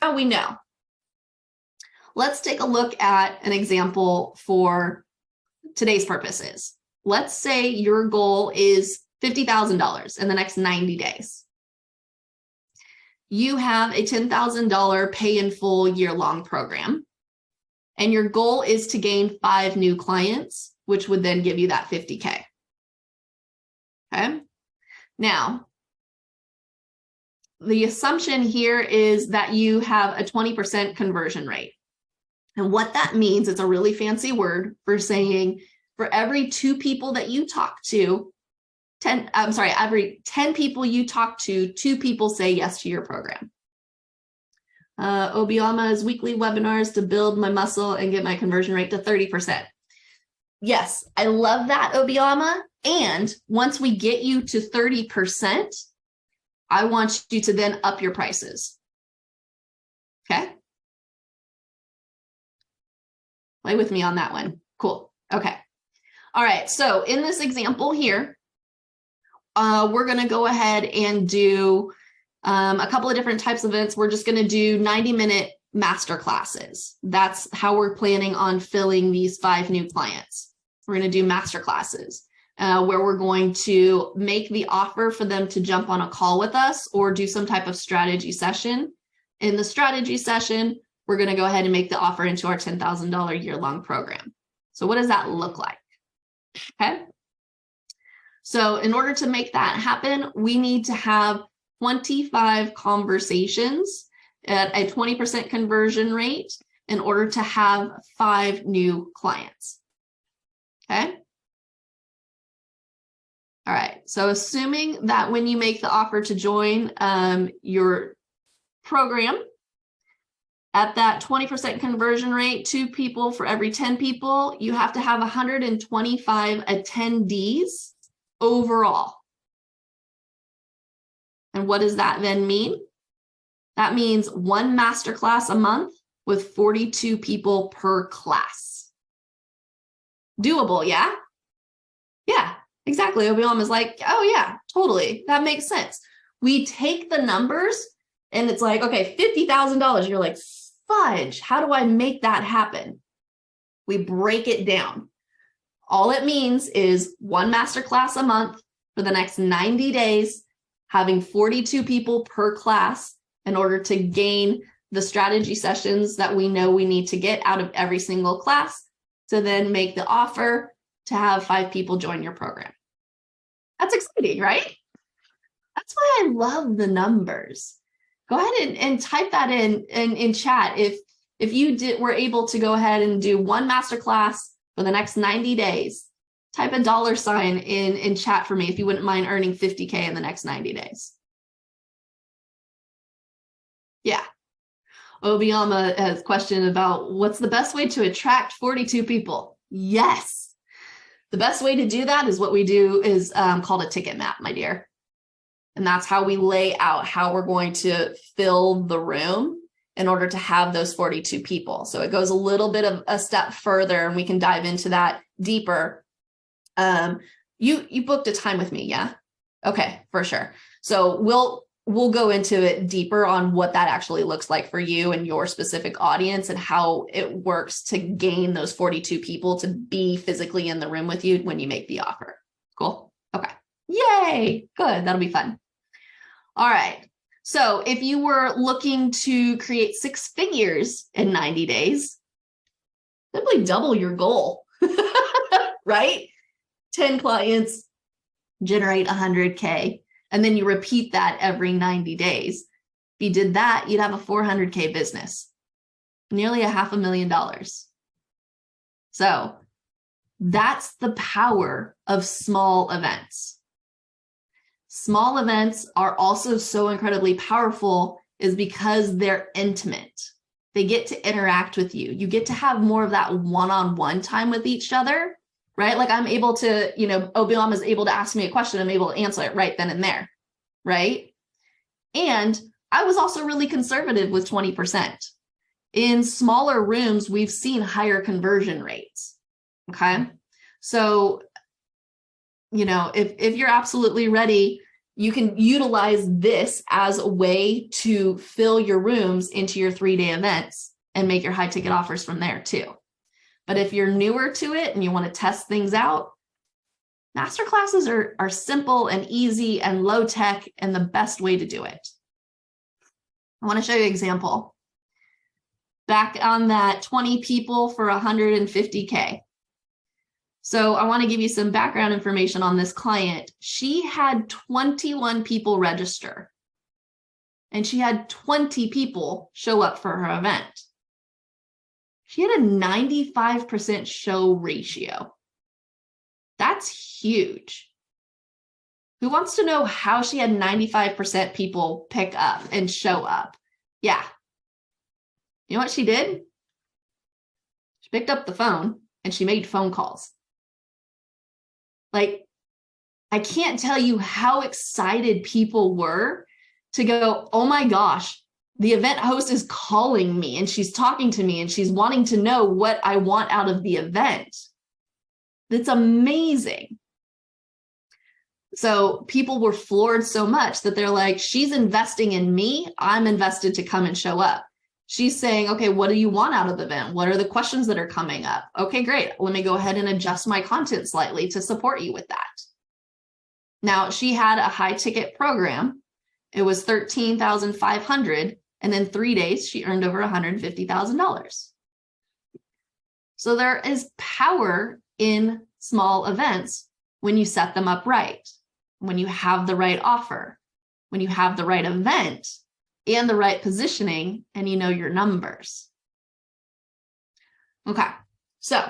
Now we know. Let's take a look at an example for today's purposes. Let's say your goal is $50,000 in the next 90 days. You have a $10,000 pay in full year-long program, and your goal is to gain 5 new clients, which would then give you that 50K. Okay. Now, the assumption here is that you have a 20% conversion rate. And what that means, it's a really fancy word for saying for every 2 people that you talk to, every 10 people you talk to, 2 people say yes to your program. Obiama's weekly webinars to build my muscle and get my conversion rate to 30%. Yes, I love that, Obiama. And once we get you to 30%, I want you to then up your prices. Okay. Play with me on that one. Cool. Okay. All right. So in this example here, we're going to go ahead and do a couple of different types of events. We're just going to do 90-minute master classes. That's how we're planning on filling these 5 new clients. We're going to do master classes where we're going to make the offer for them to jump on a call with us or do some type of strategy session. In the strategy session, we're going to go ahead and make the offer into our $10,000 year-long program. So what does that look like? Okay. So in order to make that happen, we need to have 25 conversations at a 20% conversion rate in order to have 5 new clients. Okay. All right. So assuming that when you make the offer to join your program, at that 20% conversion rate, 2 people for every 10 people, you have to have 125 attendees overall. And what does that then mean? That means 1 masterclass a month with 42 people per class. Doable, yeah? Yeah, exactly. Obiama is like, oh yeah, totally. That makes sense. We take the numbers and it's like, okay, $50,000. You're like, fudge, how do I make that happen? We break it down. All it means is 1 masterclass a month for the next 90 days, having 42 people per class in order to gain the strategy sessions that we know we need to get out of every single class to then make the offer to have 5 people join your program. That's exciting, right? That's why I love the numbers. Go ahead and type that in chat. If you were able to go ahead and do 1 masterclass for the next 90 days, type a $sign in chat for me if you wouldn't mind earning 50K in the next 90 days. Yeah. Obiama has a question about what's the best way to attract 42 people? Yes. The best way to do that is what we do is called a ticket map, my dear. And that's how we lay out how we're going to fill the room in order to have those 42 people. So it goes a little bit of a step further and we can dive into that deeper. You booked a time with me, yeah? Okay, for sure. So we'll go into it deeper on what that actually looks like for you and your specific audience and how it works to gain those 42 people to be physically in the room with you when you make the offer. Cool. Okay. Yay. Good. That'll be fun. All right. So if you were looking to create 6 figures in 90 days, simply double your goal, right? 10 clients, generate 100K, and then you repeat that every 90 days. If you did that, you'd have a 400K business, nearly $500,000. So that's the power of small events. Small events are also so incredibly powerful is because they're intimate. They get to interact with you. You get to have more of that one-on-one time with each other, right? Like I'm able to, Obiama is able to ask me a question. I'm able to answer it right then and there, right? And I was also really conservative with 20%. In smaller rooms, we've seen higher conversion rates, okay? So, if you're absolutely ready, you can utilize this as a way to fill your rooms into your 3-day events and make your high ticket offers from there too. But if you're newer to it and you want to test things out, masterclasses are simple and easy and low tech and the best way to do it. I want to show you an example. Back on that 20 people for 150K. So I want to give you some background information on this client. She had 21 people register, and she had 20 people show up for her event. She had a 95% show ratio. That's huge. Who wants to know how she had 95% people pick up and show up? Yeah. You know what she did? She picked up the phone and she made phone calls. Like, I can't tell you how excited people were to go, oh my gosh, the event host is calling me and she's talking to me and she's wanting to know what I want out of the event. That's amazing. So people were floored so much that they're like, she's investing in me. I'm invested to come and show up. She's saying, okay, what do you want out of the event? What are the questions that are coming up? Okay, great. Let me go ahead and adjust my content slightly to support you with that. Now, she had a high ticket program. It was $13,500. And then 3 days, she earned over $150,000. So there is power in small events when you set them up right, when you have the right offer, when you have the right event and the right positioning, and you know your numbers. Okay, so